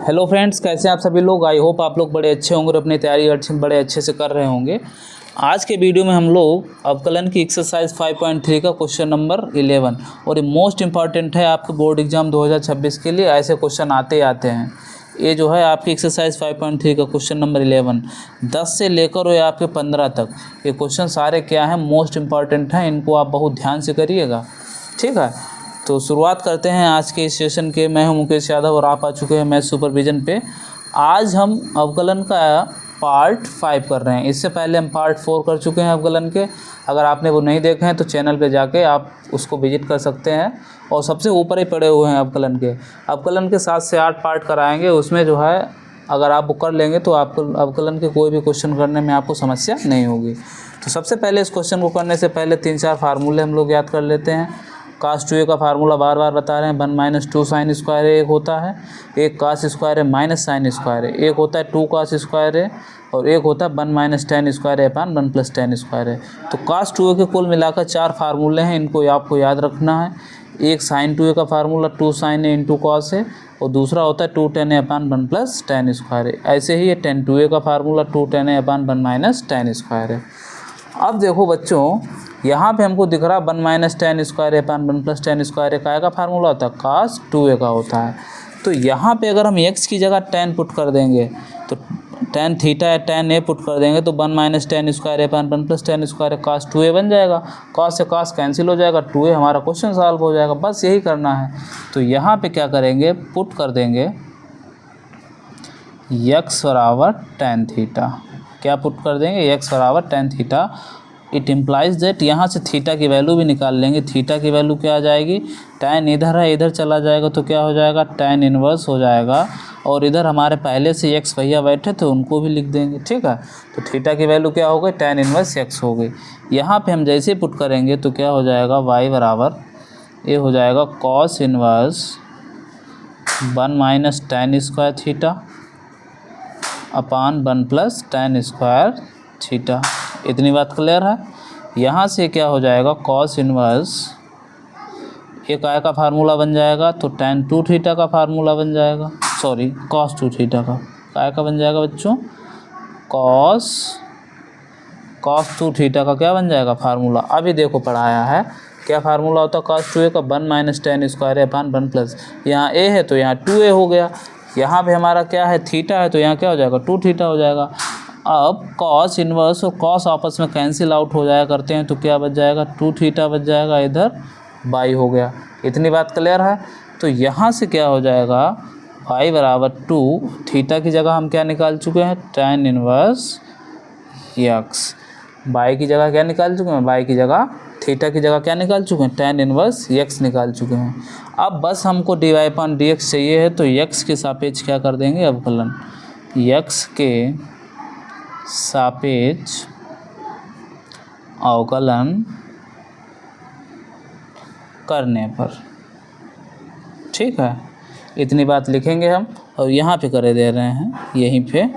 Hello friends, कैसे हैं आप सभी लोग। आई होप आप लोग बड़े अच्छे होंगे और अपनी तैयारी बड़े अच्छे से कर रहे होंगे। आज के वीडियो में हम लोग अवकलन की एक्सरसाइज 5.3 का क्वेश्चन नंबर 11 और ये मोस्ट इंपॉर्टेंट है आपके बोर्ड एग्जाम 2026 के लिए। ऐसे क्वेश्चन आते ही आते हैं। ये जो है आपकी एक्सरसाइज 5.3 का क्वेश्चन नंबर 11 10 से लेकर और आपके 15 तक ये क्वेश्चन सारे क्या हैं, मोस्ट इंपॉर्टेंट हैं। इनको आप बहुत ध्यान से करिएगा, ठीक है। तो शुरुआत करते हैं आज के इस सेशन के। मैं हूं मुकेश यादव और आप आ चुके हैं मैथ सुपरविजन पे। आज हम अवकलन का पार्ट 5 कर रहे हैं। इससे पहले हम पार्ट 4 कर चुके हैं अवकलन के। अगर आपने वो नहीं देखे हैं तो चैनल पे जाके आप उसको विजिट कर सकते हैं और सबसे ऊपर ही पड़े हुए हैं अवकलन के। अवकलन के 7 से 8 पार्ट कराएंगे। उसमें जो है अगर आप वो कर लेंगे तो आपको अवकलन के कोई भी क्वेश्चन करने में आपको समस्या नहीं होगी। तो सबसे पहले इस क्वेश्चन को करने से पहले 3-4 फार्मूले हम लोग याद कर लेते हैं। cos 2a का फार्मूला बार बार बता रहे हैं, 1 - 2 sin स्क्वायर एक होता है, एक cos स्क्वायर है माइनस साइन स्क्वायर है, एक होता है 2 cos स्क्वायर है और एक होता है 1 - tan स्क्वायर है अपान 1 + tan स्क्वायर है। तो cos 2a के कुल मिलाकर 4 फार्मूले हैं, इनको आपको याद रखना है। एक sin 2a का फार्मूला 2 sin a × cos है और दूसरा होता है 2 tan a upon 1 + tan square है। ऐसे ही ये tan 2a का formula 2 tan a upon 1 - tan square है। अब देखो बच्चों, यहाँ पे हमको दिख रहा है 1 - tan square upon 1 + tan square काय का फार्मूला होता है, cos 2a का होता है। तो यहाँ पे अगर हम x की जगह tan पुट कर देंगे तो tan थीटा या tan a पुट कर देंगे तो 1 - tan square upon 1 + tan square cos 2a बन जाएगा। cos से cos कैंसिल हो जाएगा, 2a हमारा क्वेश्चन सॉल्व हो जाएगा। बस यही करना है। तो यहाँ पे क्या करेंगे, पुट कर देंगे x बराबर tan थीटा। क्या पुट कर देंगे, x बराबर tan theta. It implies that, यहाँ से थीटा की वैल्यू भी निकाल लेंगे। थीटा की वैल्यू क्या आ जाएगी, tan इधर है इधर चला जाएगा तो क्या हो जाएगा, tan इनवर्स हो जाएगा। और इधर हमारे पहले से x भैया बैठे थे उनको भी लिख देंगे, ठीक है। तो थीटा की वैल्यू क्या हो गई, tan इनवर्स x हो गई। यहाँ पे हम जैसे पुट करेंगे तो क्या हो जाएगा, y बराबर ये हो जाएगा cos inverse 1 - tan square theta upon 1 + tan square theta. इतनी बात क्लियर है। यहाँ से क्या हो जाएगा, cos इनवर्स ये काय का फार्मूला बन जाएगा तो tan 2 थीटा का फार्मूला बन जाएगा, सॉरी cos 2 थीटा का काय का बन जाएगा बच्चों, cos 2 थीटा का क्या बन जाएगा फार्मूला। अभी देखो पढ़ाया है क्या फार्मूला होता है cos 2a का, 1 - tan स्क्वायर अपान 1 + यहाँ a है तो यहाँ 2a हो गया। यहाँ पे हमारा क्या है, थीटा है तो यहाँ क्या हो जाएगा, 2 थीटा हो जाएगा। अब cos इनवर्स और cos आपस में कैंसिल आउट हो जाया करते हैं तो क्या बच जाएगा, 2 थीटा बच जाएगा, इधर y हो गया। इतनी बात क्लियर है। तो यहाँ से क्या हो जाएगा, y बराबर 2 थीटा की जगह हम क्या निकाल चुके हैं, tan इनवर्स x। y की जगह क्या निकाल चुके हैं, y की जगह थीटा की जगह क्या निकाल चुके हैं, tan इनवर्स x निकाल चुके हैं। अब बस हमको dy/dx चाहिए है तो x के सापेक्ष क्या कर देंगे अवकलन, x के सापेक्ष अवकलन करने पर, ठीक है। इतनी बात लिखेंगे हम और यहाँ पे करे दे रहे हैं यहीं पे।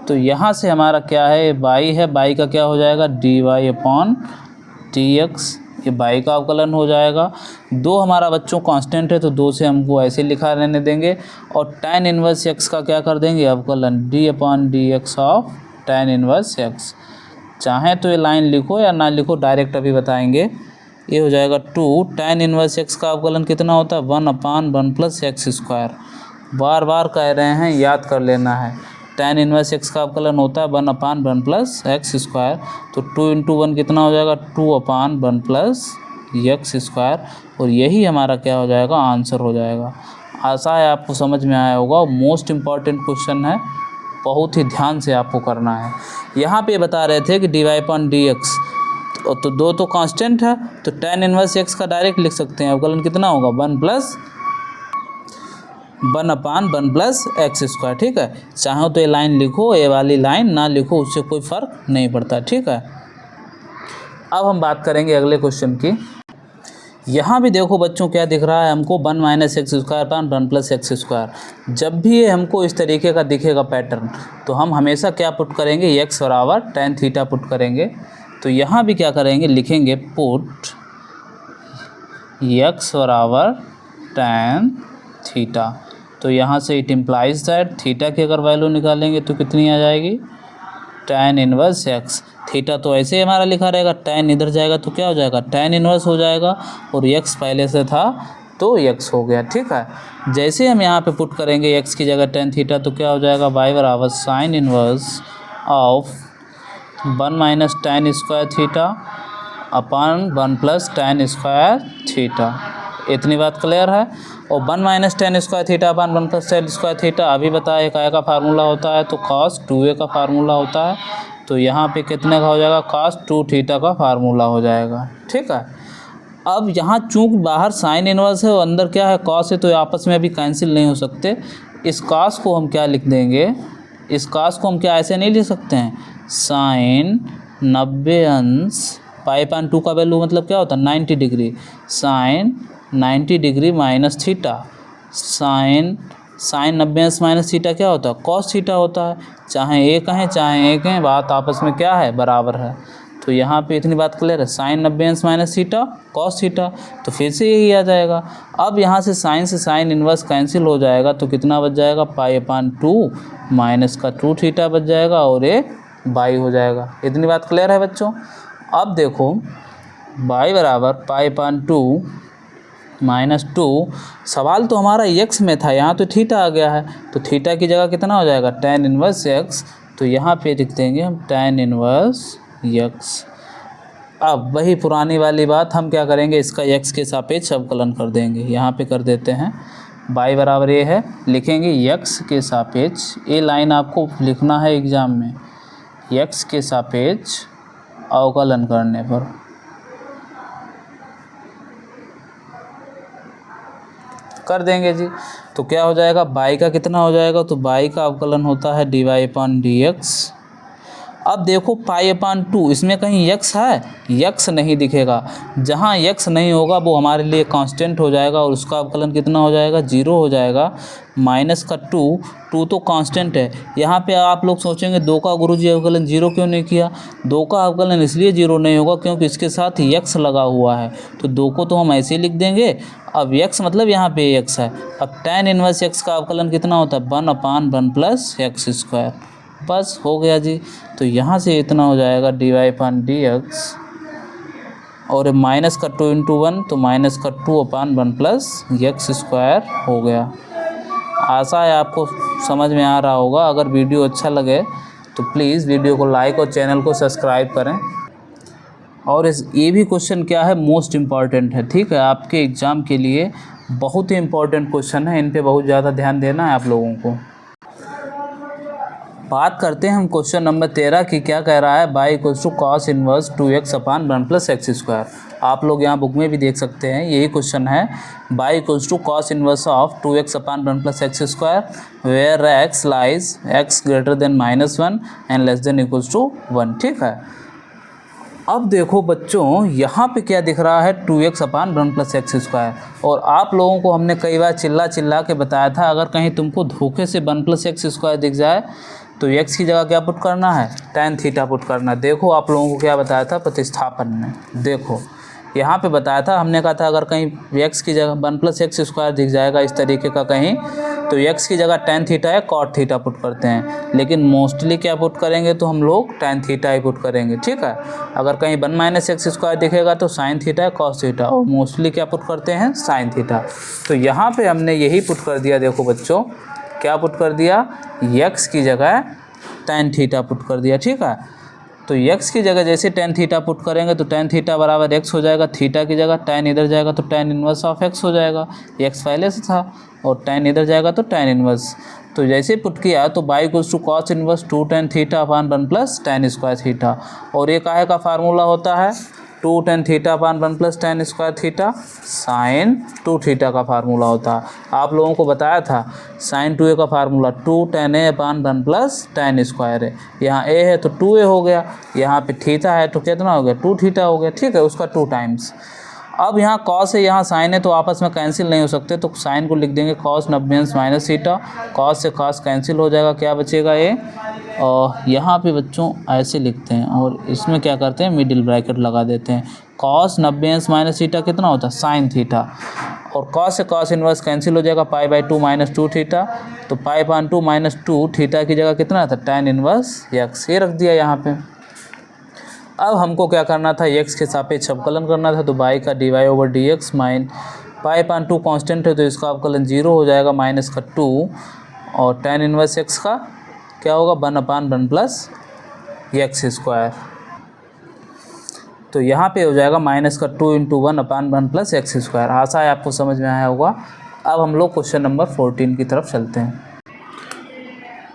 तो यहाँ से हमारा क्या है, y है, y का क्या हो जाएगा, dy/dx। ये y का अवकलन हो जाएगा। 2 हमारा बच्चों कांस्टेंट है तो 2 से हमको ऐसे लिखा रहने देंगे और tan इनवर्स x का क्या कर देंगे अवकलन, d/dx of tan inverse x। चाहें तो ये लाइन लिखो या ना लिखो, डायरेक्ट अभी बताएंगे। ये हो जाएगा 2 tan इनवर्स x का अवकलन कितना होता है, 1/1 + x स्क्वायर। बार बार कह रहे हैं, याद कर लेना है। tan इनवर्स x का अवकलन होता है 1/1 + x स्क्वायर। तो 2 × 1 कितना हो जाएगा, 2/1 + x स्क्वायर। और यही हमारा क्या हो जाएगा, आंसर हो जाएगा। आशा है आपको समझ में आया होगा। मोस्ट इम्पॉर्टेंट क्वेश्चन है, बहुत ही ध्यान से आपको करना है। यहाँ पे बता रहे थे कि dy/dx तो 2 तो कांस्टेंट है तो tan इनवर्स x का डायरेक्ट लिख सकते हैं। अवकलन कितना होगा, 1/1 + x स्क्वायर, ठीक है। चाहो तो ये लाइन लिखो, ये वाली लाइन ना लिखो, उससे कोई फ़र्क नहीं पड़ता, ठीक है। अब हम बात करेंगे अगले क्वेश्चन की। यहाँ भी देखो बच्चों क्या दिख रहा है हमको, 1 - x square upon 1 + x square. जब भी ये हमको इस तरीके का दिखेगा पैटर्न तो हम हमेशा क्या पुट करेंगे, x बराबर tan थीटा पुट करेंगे। तो यहाँ भी क्या करेंगे, लिखेंगे पुट x बराबर tan थीटा। तो यहाँ से इट इम्प्लाइज दैट थीटा की अगर वैल्यू निकालेंगे तो कितनी आ जाएगी, tan इनवर्स एक्स। थीटा तो ऐसे ही हमारा लिखा रहेगा, tan इधर जाएगा तो क्या हो जाएगा, tan इनवर्स हो जाएगा, और x पहले से था तो x हो गया। ठीक है, जैसे हम यहाँ पे पुट करेंगे x की जगह tan थीटा तो क्या हो जाएगा, y बराबर sign inverse of 1 minus tan square theta upon 1 plus tan square theta. इतनी बात क्लियर है। और 1 minus tan square theta upon 1 plus tan square theta अभी बताया काय का फार्मूला होता है, तो cos 2a का फार्मूला होता है। तो यहाँ पे कितने का हो जाएगा, cos 2 थीटा का फार्मूला हो जाएगा। ठीक है, अब यहाँ चूँकि बाहर साइन इनवर्स है और अंदर क्या है, cos है, तो आपस में अभी कैंसिल नहीं हो सकते। इस cos को हम क्या लिख देंगे, इस cos को हम क्या ऐसे नहीं लिख सकते हैं, साइन 90 अंश π/2 का वैल्यू मतलब क्या होता है, 90 degree, sine 90 degree minus theta, sine 90 अंश माइनस थीटा क्या होता है, कॉस थीटा होता है। चाहे एक कहें चाहे एक हैं, बात आपस में क्या है, बराबर है। तो यहाँ पे इतनी बात क्लियर है, साइन 90 अंश माइनस थीटा कॉस थीटा, तो फिर से यही आ जाएगा। अब यहाँ से साइन इनवर्स कैंसिल हो जाएगा, तो कितना बच जाएगा, π/2 माइनस का 2 थीटा बच जाएगा और एक बाई हो जाएगा। इतनी बात क्लियर है बच्चों। अब देखो y बराबर π/2 माइनस 2, सवाल तो हमारा x में था, यहाँ तो थीटा आ गया है, तो थीटा की जगह कितना हो जाएगा, tan इनवर्स x। तो यहाँ पे लिख देंगे हम tan इनवर्स x। अब वही पुरानी वाली बात, हम क्या करेंगे, इसका x के सापेक्ष अवकलन कर देंगे। यहाँ पे कर देते हैं, y बराबर ये है, लिखेंगे x के सापेक्ष, ये लाइन आपको लिखना है एग्ज़ाम में, x के सापेक्ष अवकलन करने पर कर देंगे जी। तो क्या हो जाएगा, y का कितना हो जाएगा, तो y का अवकलन होता है dy/dx। अब देखो π/2, इसमें कहीं x है, x नहीं दिखेगा। जहाँ x नहीं होगा वो हमारे लिए कांस्टेंट हो जाएगा और उसका अवकलन कितना हो जाएगा, 0 हो जाएगा। माइनस का 2 तो कांस्टेंट है। यहाँ पे आप लोग सोचेंगे 2 का गुरुजी अवकलन 0 क्यों नहीं किया, 2 का अवकलन इसलिए 0 नहीं होगा क्योंकि इसके साथ x लगा हुआ है, तो 2 को तो हम ऐसे ही लिख देंगे। अब x मतलब यहाँ पे x है। अब tan इनवर्स x का अवकलन कितना होता है, 1/1 प्लस एक्स स्क्वायर, बस हो गया जी। तो यहाँ से इतना हो जाएगा dy/dx, और माइनस का 2 × 1 तो माइनस का 2/1 प्लस एक्स स्क्वायर हो गया। आशा है आपको समझ में आ रहा होगा। अगर वीडियो अच्छा लगे तो प्लीज़ वीडियो को लाइक और चैनल को सब्सक्राइब करें। और ये भी क्वेश्चन क्या है, मोस्ट इम्पॉर्टेंट है। ठीक है, आपके एग्ज़ाम के लिए बहुत ही इम्पॉर्टेंट क्वेश्चन है, इन पे बहुत ज़्यादा ध्यान देना है आप लोगों को। बात करते हैं हम क्वेश्चन नंबर 13 की, क्या कह रहा है, y = cos inverse 2x/1 plus x square. आप लोग यहाँ बुक में भी देख सकते हैं, यही क्वेश्चन है, y = cos inverse of 2x/1 plus x square where x lies x greater than -1 and less than equals to 1। ठीक है, अब देखो बच्चों, यहाँ पे क्या दिख रहा है, 2x/1 प्लस एक्स स्क्वायर। और आप लोगों को हमने कई बार चिल्ला के बताया था, अगर कहीं तुमको धोखे से 1 प्लस एक्स स्क्वायर दिख जाए तो x की जगह क्या पुट करना है, tan थीटा पुट करना। देखो आप लोगों को क्या बताया था प्रतिस्थापन में, देखो यहाँ पे बताया था, हमने कहा था अगर कहीं x की जगह 1 प्लस एक्स स्क्वायर दिख जाएगा इस तरीके का कहीं, तो x की जगह tan थीटा या cot थीटा पुट करते हैं। लेकिन मोस्टली क्या पुट करेंगे, तो हम लोग tan थीटा ही पुट करेंगे। ठीक है, अगर कहीं 1 माइनस एक्स स्क्वायर दिखेगा तो sin थीटा या cos थीटा, और मोस्टली क्या पुट करते हैं, sin थीटा। तो यहाँ पे हमने यही पुट कर दिया। देखो बच्चों, क्या पुट कर दिया, x की जगह tan थीटा पुट कर दिया। ठीक है, तो x की जगह जैसे tan थीटा पुट करेंगे तो tan थीटा बराबर x हो जाएगा, थीटा की जगह tan इधर जाएगा तो tan इनवर्स ऑफ x हो जाएगा, x पहले से था, और tan इधर जाएगा तो tan इनवर्स। तो जैसे पुट किया तो y = cos इनवर्स 2 tan थीटा/1 प्लस tan स्क्वायर थीटा, और ये काहे का फार्मूला होता है, 2 tan थीटा/1 plus tan square theta sin 2 theta का फार्मूला होता है। आप लोगों को बताया था sin 2a का formula 2 tan a/1 plus tan square है। यहाँ a है तो 2a हो गया, यहाँ पे थीटा है तो कितना हो गया, 2 थीटा हो गया। ठीक है, उसका 2 टाइम्स। अब यहाँ cos है, यहाँ sin है, तो आपस में कैंसिल नहीं हो सकते, तो sin को लिख देंगे cos 90 माइनस थीटा, cos से cos कैंसिल हो जाएगा, क्या बचेगा, ये और यहाँ पे बच्चों ऐसे लिखते हैं और इसमें क्या करते हैं, मिडिल ब्रैकेट लगा देते हैं। कॉस 90 माइनस थीटा कितना होता है, साइन थीटा, और कॉस से कॉस इन्वर्स कैंसिल हो जाएगा, पाई बाई 2 माइनस 2 थीटा, तो पाई पान 2 माइनस 2 थीटा की जगह कितना था, tan इन्वर्स एक्स, ये रख दिया यहाँ पे। अब हमको क्या करना था, एक्स के सापेक्ष अवकलन करना था, तो बाई का D Y over D X minus pi पान 2 कॉन्स्टेंट है तो इसका अवकलन 0 हो जाएगा, माइनस का 2, और tan इन्वर्स एक्स का क्या होगा, 1/1 प्लस एक्स स्क्वायर, तो यहाँ पे हो जाएगा माइनस का 2 इंटू 1/1 प्लस एक्स स्क्वायर। आशा है आपको समझ में आया होगा। अब हम लोग क्वेश्चन नंबर 14 की तरफ चलते हैं।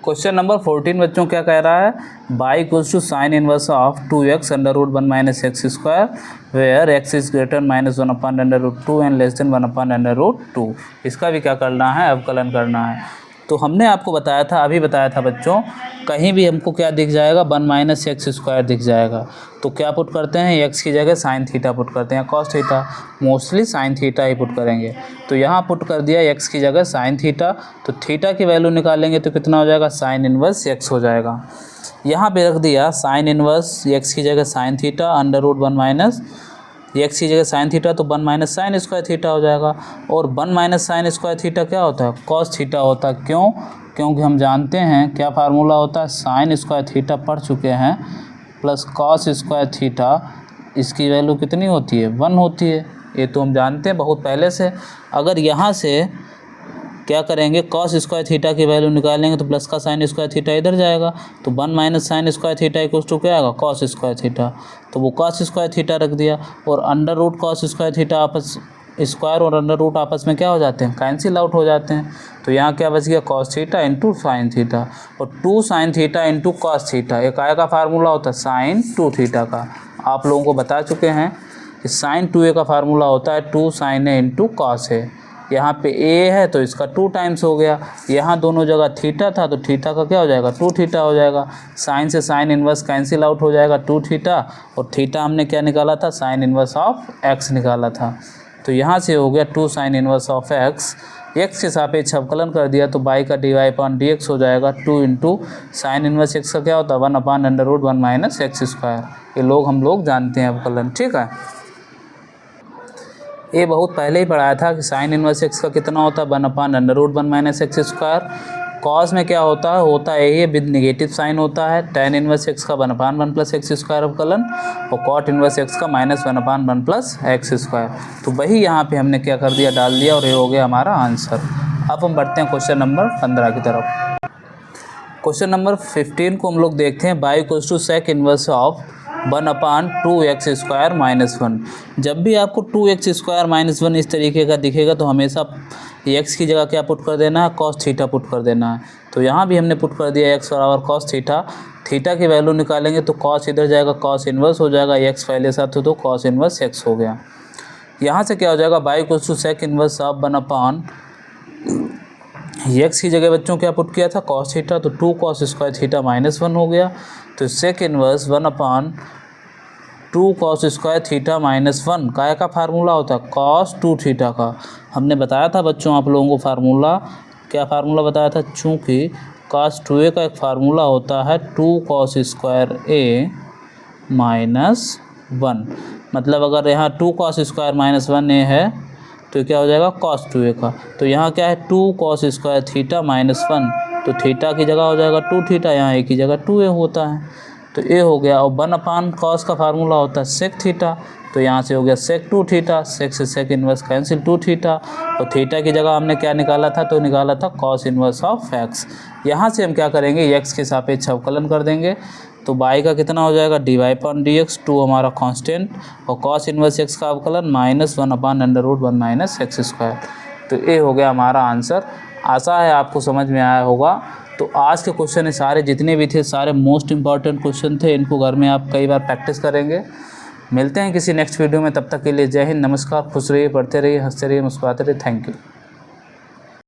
क्वेश्चन नंबर 14 बच्चों क्या कह रहा है, y equals to sine inverse of 2x √1 minus x square where x is greater -1/√2 and less than 1/√2। इसका भी क्या करना है, अवकलन करना है। तो हमने आपको बताया था, अभी बताया था बच्चों, कहीं भी हमको क्या दिख जाएगा, 1 माइनस एक्स स्क्वायर दिख जाएगा, तो क्या पुट करते हैं, x की जगह साइन थीटा पुट करते हैं, cos theta, mostly sine theta ही पुट करेंगे। तो यहाँ पुट कर दिया x की जगह साइन थीटा, तो थीटा की वैल्यू निकालेंगे तो कितना हो जाएगा, साइन इन्वर्स x हो जाएगा। यहाँ पे रख दिया साइन इन्वर्स x की जगह साइन थीटा √1 माइनस एक्स की जगह साइन थीटा, तो 1 माइनस साइन स्क्वायर थीटा हो जाएगा, और 1 माइनस साइन स्क्वायर थीटा क्या होता है, कॉस थीटा होता है। क्यों, क्योंकि हम जानते हैं क्या फार्मूला होता है, साइन स्क्वायर थीटा पढ़ चुके हैं, प्लस कॉस स्क्वायर थीटा, इसकी वैल्यू कितनी होती है, 1 होती है, ये तो हम जानते हैं बहुत पहले से। अगर यहाँ से क्या करेंगे, कॉस स्क्वायर थीटा की वैल्यू निकालेंगे तो प्लस का साइन स्क्वायर थीटा इधर जाएगा, तो 1 minus sine square theta equals to क्या आएगा, कॉस स्क्वायर थीटा, तो वो कॉस स्क्वायर थीटा रख दिया, और under root cos square theta आपस स्क्वायर और अंडर रूट आपस में क्या हो जाते हैं, कैंसिल आउट हो जाते हैं। तो यहाँ क्या बच गया, cos theta into sine theta, और 2 sine theta into cos theta, एक आय का फार्मूला होता है साइन 2 थीटा का, आप लोगों को बता चुके हैं कि साइन 2a का फार्मूला होता है 2 sign A into cos A. यहाँ पे a है तो इसका 2 टाइम्स हो गया, यहाँ दोनों जगह थीटा था तो थीटा का क्या हो जाएगा, 2 थीटा हो जाएगा, साइन से साइन इन्वर्स कैंसिल आउट हो जाएगा, 2 थीटा, और थीटा हमने क्या निकाला था, साइन इन्वर्स ऑफ x निकाला था, तो यहाँ से हो गया 2 साइन इन्वर्स ऑफ x के सापेक्ष अवकलन कर दिया, तो बाई का dy अपॉन dx हो जाएगा 2 इंटू साइन इन्वर्स x का क्या होता है, 1/√1 माइनस एक्स स्क्वायर। ये हम लोग जानते हैं अवकलन, ठीक है। ये बहुत पहले ही पढ़ाया था कि साइन इन्वर्स एक्स का कितना होता है, 1/√1 माइनस एक्स स्क्वायर। कॉस में क्या होता है ये विद नेगेटिव साइन होता है, tan इन्वर्स एक्स का 1/1 प्लस एक्स स्क्वायर अवकलन, और कॉट इन्वर्स एक्स का -1/1 प्लस एक्स स्क्वायर। तो वही यहाँ पे हमने क्या कर दिया, डाल दिया, और ये हो गया हमारा आंसर। अब हम बढ़ते हैं क्वेश्चन नंबर 15 की तरफ। क्वेश्चन नंबर 15 को हम लोग देखते हैं, y equals to sec inverse of 1/2x square minus 1। जब भी आपको 2x स्क्वायर माइनस 1 इस तरीके का दिखेगा तो हमेशा x की जगह क्या पुट कर देना है, cos थीटा पुट कर देना है। तो यहाँ भी हमने पुट कर दिया x बराबर cos थीटा, थीटा की वैल्यू निकालेंगे तो cos इधर जाएगा, cos इन्वर्स हो जाएगा, x पहले साथ हो तो cos इन्वर्स x हो गया। यहाँ से क्या हो जाएगा, y equals to sec inverse of 1/, x की जगह बच्चों क्या पुट किया था, cos थीटा, तो 2 cos स्क्वायर थीटा माइनस 1 हो गया, तो sec inverse 1/2 cos square theta minus 1 काय का फार्मूला होता है, cos 2 थीटा का। हमने बताया था बच्चों आप लोगों को फार्मूला, क्या फार्मूला बताया था, चूँकि cos 2a का एक फार्मूला होता है 2 cos स्क्वायर a माइनस 1, मतलब अगर यहाँ 2 cos स्क्वायर माइनस 1a है तो क्या हो जाएगा, cos 2a का। तो यहाँ क्या है, 2 cos स्क्वायर थीटा माइनस 1, तो थीटा की जगह हो जाएगा 2 थीटा, यहाँ a की जगह 2a होता है, तो a हो गया। और 1/cos का फार्मूला होता है सेक थीटा, तो यहाँ से हो गया सेक 2 थीटा, सेक से सेक इन्वर्स कैंसिल 2 थीटा, और थीटा की जगह हमने क्या निकाला था, तो निकाला था cos इन्वर्स ऑफ x। यहाँ से हम क्या करेंगे, x के सापेक्ष अवकलन कर देंगे, तो बाई का कितना हो जाएगा, dy/dx, 2 हमारा कांस्टेंट, और cos इन्वर्स x का अवकलन -1/√1 माइनस एक्स स्क्वायर। तो ये हो गया हमारा आंसर। आशा है आपको समझ में आया होगा। तो आज के क्वेश्चन सारे जितने भी थे, सारे मोस्ट इंपॉर्टेंट क्वेश्चन थे, इनको घर में आप कई बार प्रैक्टिस करेंगे। मिलते हैं किसी नेक्स्ट वीडियो में, तब तक के लिए जय हिंद, नमस्कार, खुश रहिए, पढ़ते रहिए, हंसते रहिए, मुस्कुराते रहिए। Thank you.